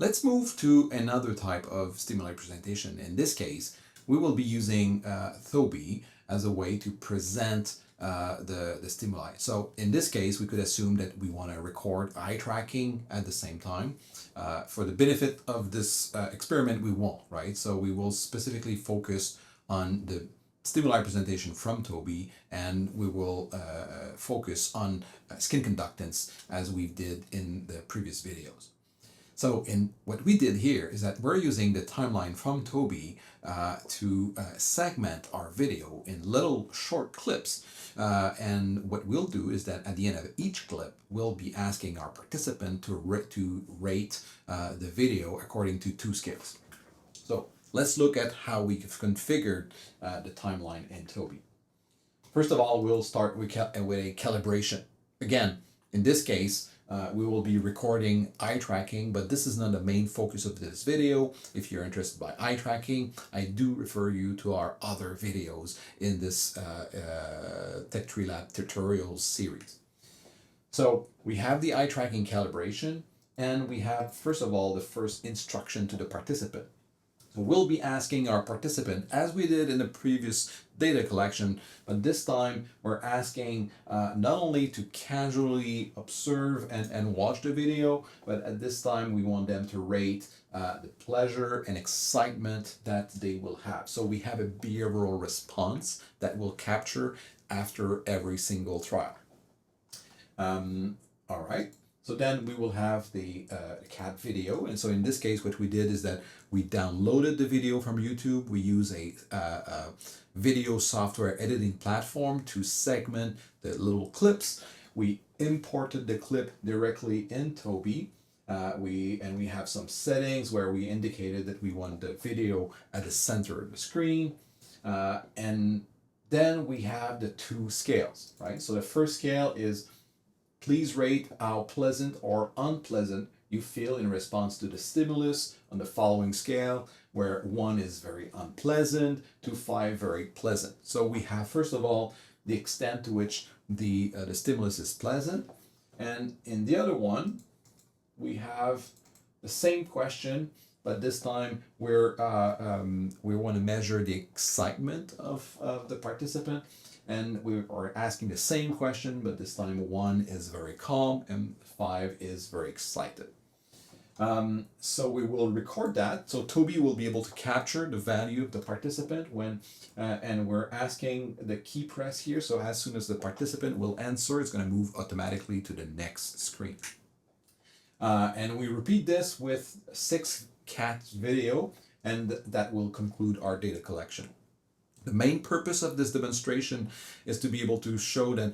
Let's move to another type of stimuli presentation. In this case, we will be using Toby as a way to present the stimuli. So in this case, we could assume that we want to record eye tracking at the same time. For the benefit of this experiment, we won't, right? So we will specifically focus on the stimuli presentation from Toby, and we will focus on skin conductance as we did in the previous videos. So in what we did here is that we're using the timeline from Toby to segment our video in little short clips. And what we'll do is that at the end of each clip, we'll be asking our participant to rate the video according to two scales. So let's look at how we've configured the timeline in Toby. First of all, we'll start with a calibration. Again, in this case, we will be recording eye tracking, but this is not the main focus of this video. If you're interested by eye tracking, I do refer you to our other videos in this Tech3Lab tutorials series. So we have the eye tracking calibration, and we have, first of all, the first instruction to the participant. So we'll be asking our participant, as we did in the previous data collection, but this time we're asking not only to casually observe and watch the video, but at this time we want them to rate the pleasure and excitement that they will have. So we have a behavioral response that we'll capture after every single trial. All right. So then we will have the cat video. And so in this case, what we did is that we downloaded the video from YouTube. We use a video software editing platform to segment the little clips. We imported the clip directly in Toby. We have some settings where we indicated that we want the video at the center of the screen. And then we have the two scales, right? So the first scale is please rate how pleasant or unpleasant you feel in response to the stimulus on the following scale, where 1 is very unpleasant to 5 very pleasant. So we have, first of all, the extent to which the stimulus is pleasant. And in the other one, we have the same question, but this time we want to measure the excitement of the participant. And we are asking the same question, but this time 1 is very calm and 5 is very excited. So we will record that. So Toby will be able to capture the value of the participant when, and we're asking the key press here. So as soon as the participant will answer, it's going to move automatically to the next screen. And we repeat this with 6 cat video, and that will conclude our data collection. The main purpose of this demonstration is to be able to show that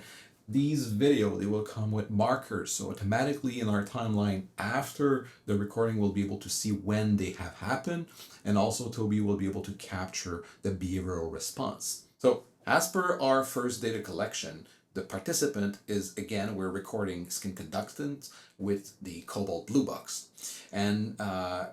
these videos, they will come with markers. So automatically in our timeline after the recording, we'll be able to see when they have happened. And also Toby will be able to capture the behavioral response. So as per our first data collection, the participant is, again, we're recording skin conductance with the cobalt blue box. And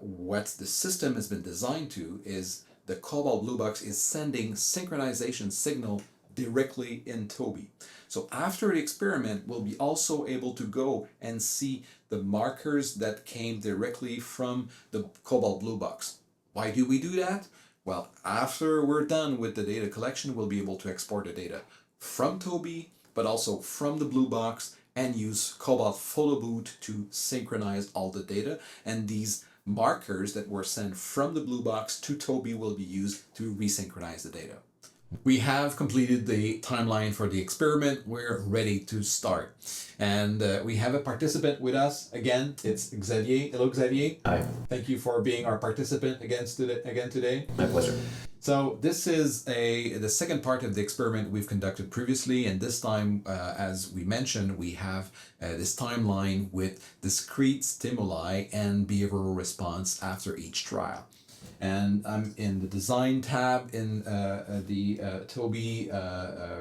what the system has been designed to is the cobalt blue box is sending synchronization signal directly in Toby. So after the experiment, we'll be also able to go and see the markers that came directly from the cobalt blue box. Why do we do that? Well, after we're done with the data collection, we'll be able to export the data from Toby, but also from the blue box, and use Cobalt Photo Boot to synchronize all the data. And these markers that were sent from the blue box to Toby will be used to resynchronize the data. We have completed the timeline for the experiment. We're ready to start. And we have a participant with us. Again, it's Xavier. Hello, Xavier. Hi. Thank you for being our participant again today. My pleasure. So this is the second part of the experiment we've conducted previously, and this time, as we mentioned, we have this timeline with discrete stimuli and behavioral response after each trial. And I'm in the design tab in the Toby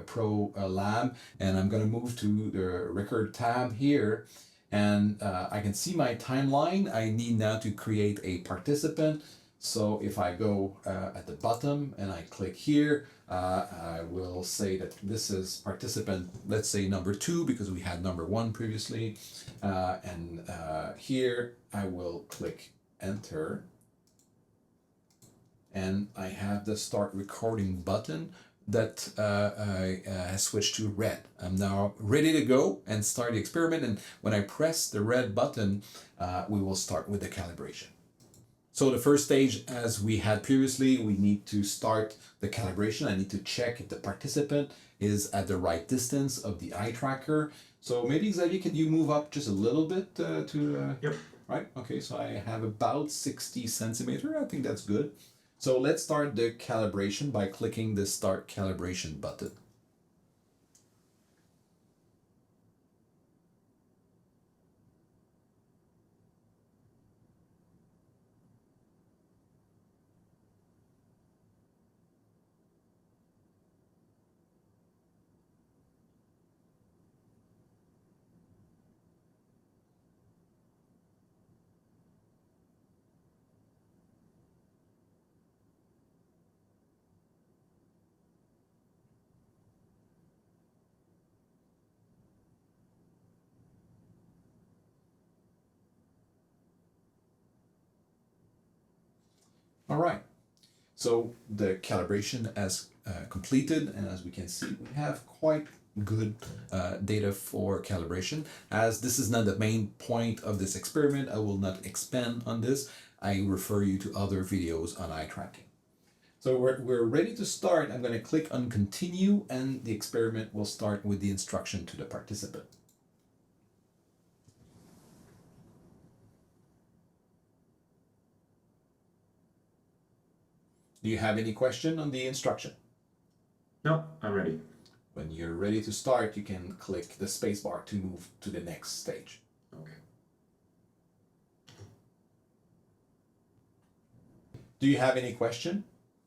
Pro Lab, and I'm going to move to the record tab here, and I can see my timeline. I need now to create a participant. So if I go at the bottom and I click here, I will say that this is participant, let's say number 2, because we had number 1 previously. And here I will click enter, and I have the start recording button that has switched to red. I'm now ready to go and start the experiment, and when I press the red button, we will start with the calibration. So the first stage, as we had previously, we need to start the calibration. I need to check if the participant is at the right distance of the eye tracker. So maybe, Xavier, can you move up just a little bit Yep. Right, okay, so I have about 60 centimeter. I think that's good. So let's start the calibration by clicking the Start Calibration button. All right, so the calibration has completed, and as we can see, we have quite good data for calibration. As this is not the main point of this experiment, I will not expand on this. I refer you to other videos on eye tracking. So we're ready to start. I'm going to click on continue, and the experiment will start with the instruction to the participant. Do you have any question on the instruction? No, I'm ready. When you're ready to start, you can click the spacebar to move to the next stage. Okay. Do you have any question?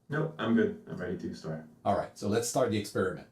No, I'm good. I'm ready to start. All right, so let's start the experiment.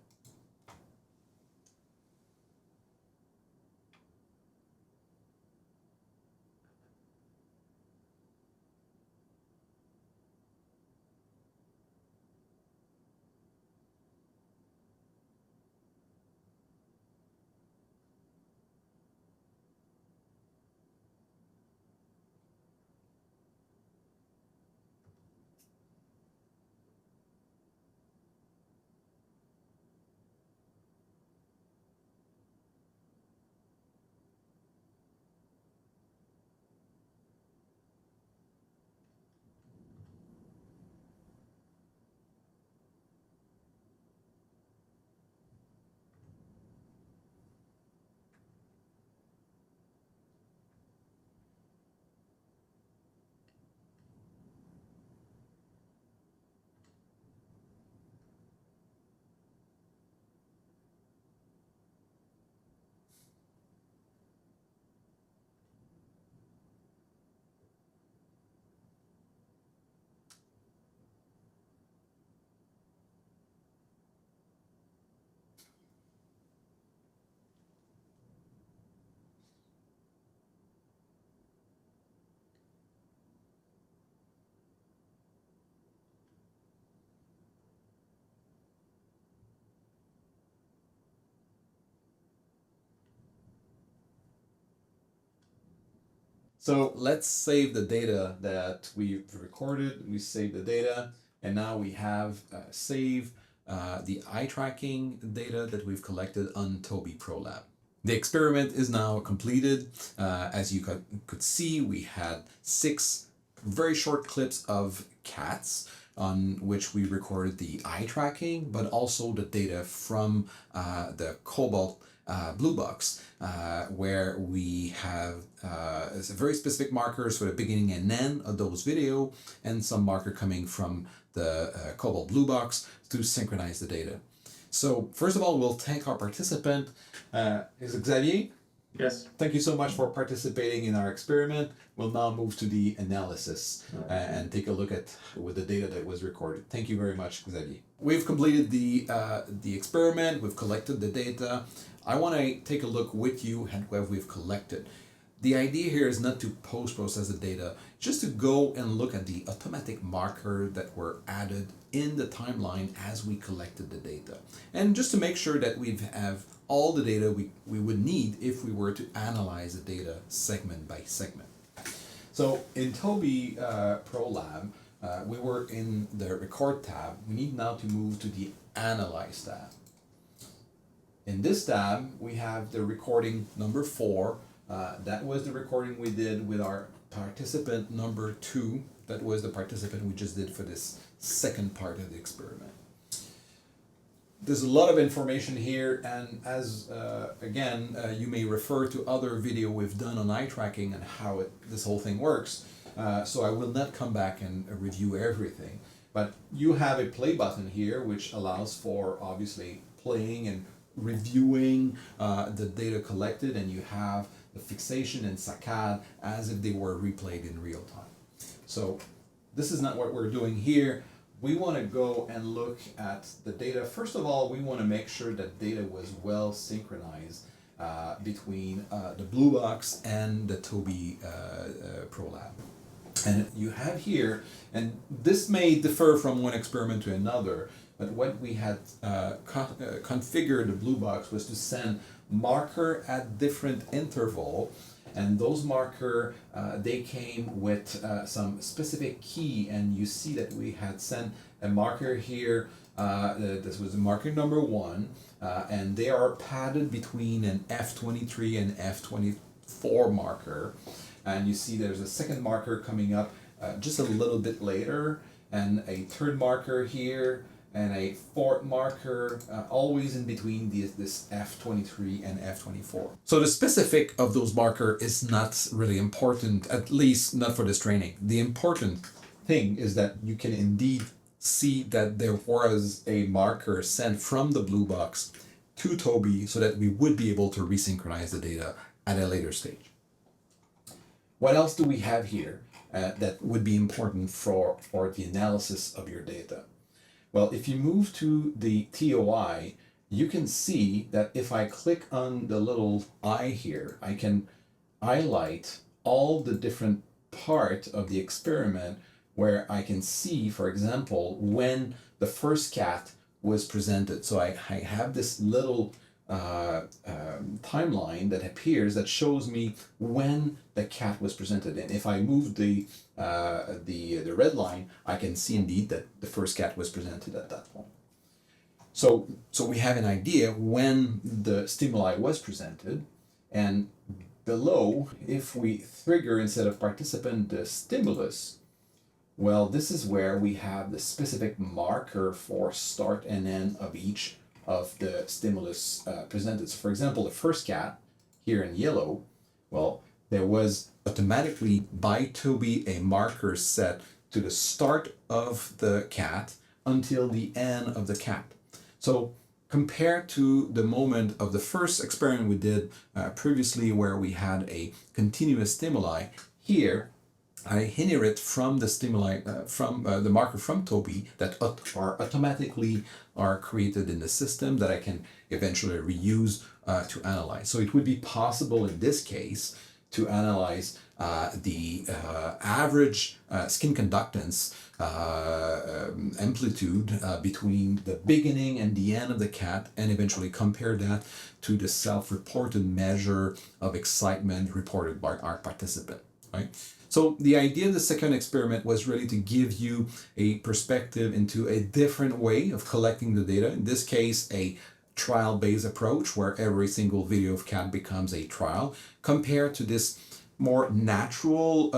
So let's save the data that we've recorded. We save the data, and now we have save the eye tracking data that we've collected on Co-director. The experiment is now completed. As you could see, we had 6 very short clips of cats on which we recorded the eye tracking, but also the data from the cobalt blue box, where we have very specific markers for the beginning and end of those video, and some marker coming from the cobalt blue box to synchronize the data. So first of all, we'll thank our participant. Is it Xavier? Yes. Thank you so much for participating in our experiment. We'll now move to the analysis and take a look at with the data that was recorded. Thank you very much, Xavier. We've completed the experiment. We've collected the data. I want to take a look with you at what we've collected. The idea here is not to post-process the data, just to go and look at the automatic marker that were added in the timeline as we collected the data. And just to make sure that we have all the data we would need if we were to analyze the data segment by segment. So in Co-director we were in the Record tab. We need now to move to the Analyze tab. In this tab, we have the recording number 4. That was the recording we did with our participant number 2. That was the participant we just did for this second part of the experiment. There's a lot of information here, and as you may refer to other video we've done on eye tracking and how this whole thing works. So I will not come back and review everything, but you have a play button here which allows for obviously playing and reviewing the data collected, and you have the fixation and saccade as if they were replayed in real time. So this is not what we're doing here. We want to go and look at the data. First of all, we want to make sure that data was well synchronized between the blue box and the Co-director. And you have here, and this may differ from one experiment to another, but what we had configured the blue box was to send marker at different interval, and those marker they came with some specific key, and you see that we had sent a marker here. This was marker number 1, and they are padded between an F23 and F24 marker. And you see there's a second marker coming up just a little bit later, and a third marker here, and a fourth marker, always in between this F23 and F24. So the specific of those marker is not really important, at least not for this training. The important thing is that you can indeed see that there was a marker sent from the blue box to Toby so that we would be able to resynchronize the data at a later stage. What else do we have here that would be important for the analysis of your data? Well, if you move to the TOI, you can see that if I click on the little eye here, I can highlight all the different parts of the experiment where I can see, for example, when the first cat was presented. So I have this little timeline that appears that shows me when the cat was presented, and if I move the red line, I can see indeed that the first cat was presented at that point. So we have an idea when the stimuli was presented, and below, if we trigger instead of participant the stimulus, well, this is where we have the specific marker for start and end of each of the stimulus presented. So for example, the first cat here in yellow, well, there was automatically by Toby a marker set to the start of the cat until the end of the cat. So compared to the moment of the first experiment we did previously where we had a continuous stimuli, here I inherit from the stimuli, from the marker from Toby that are automatically are created in the system that I can eventually reuse to analyze. So it would be possible in this case to analyze the average skin conductance amplitude between the beginning and the end of the cat, and eventually compare that to the self-reported measure of excitement reported by our participant, right? So the idea of the second experiment was really to give you a perspective into a different way of collecting the data. In this case, a trial-based approach where every single video of cat becomes a trial, compared to this more natural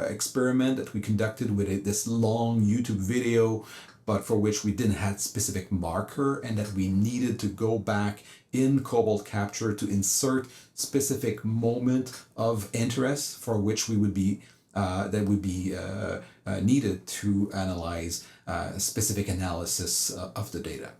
experiment that we conducted with this long YouTube video, but for which we didn't have specific marker, and that we needed to go back in Cobalt Capture to insert specific moment of interest for which we would be that would be needed to analyze specific analysis of the data.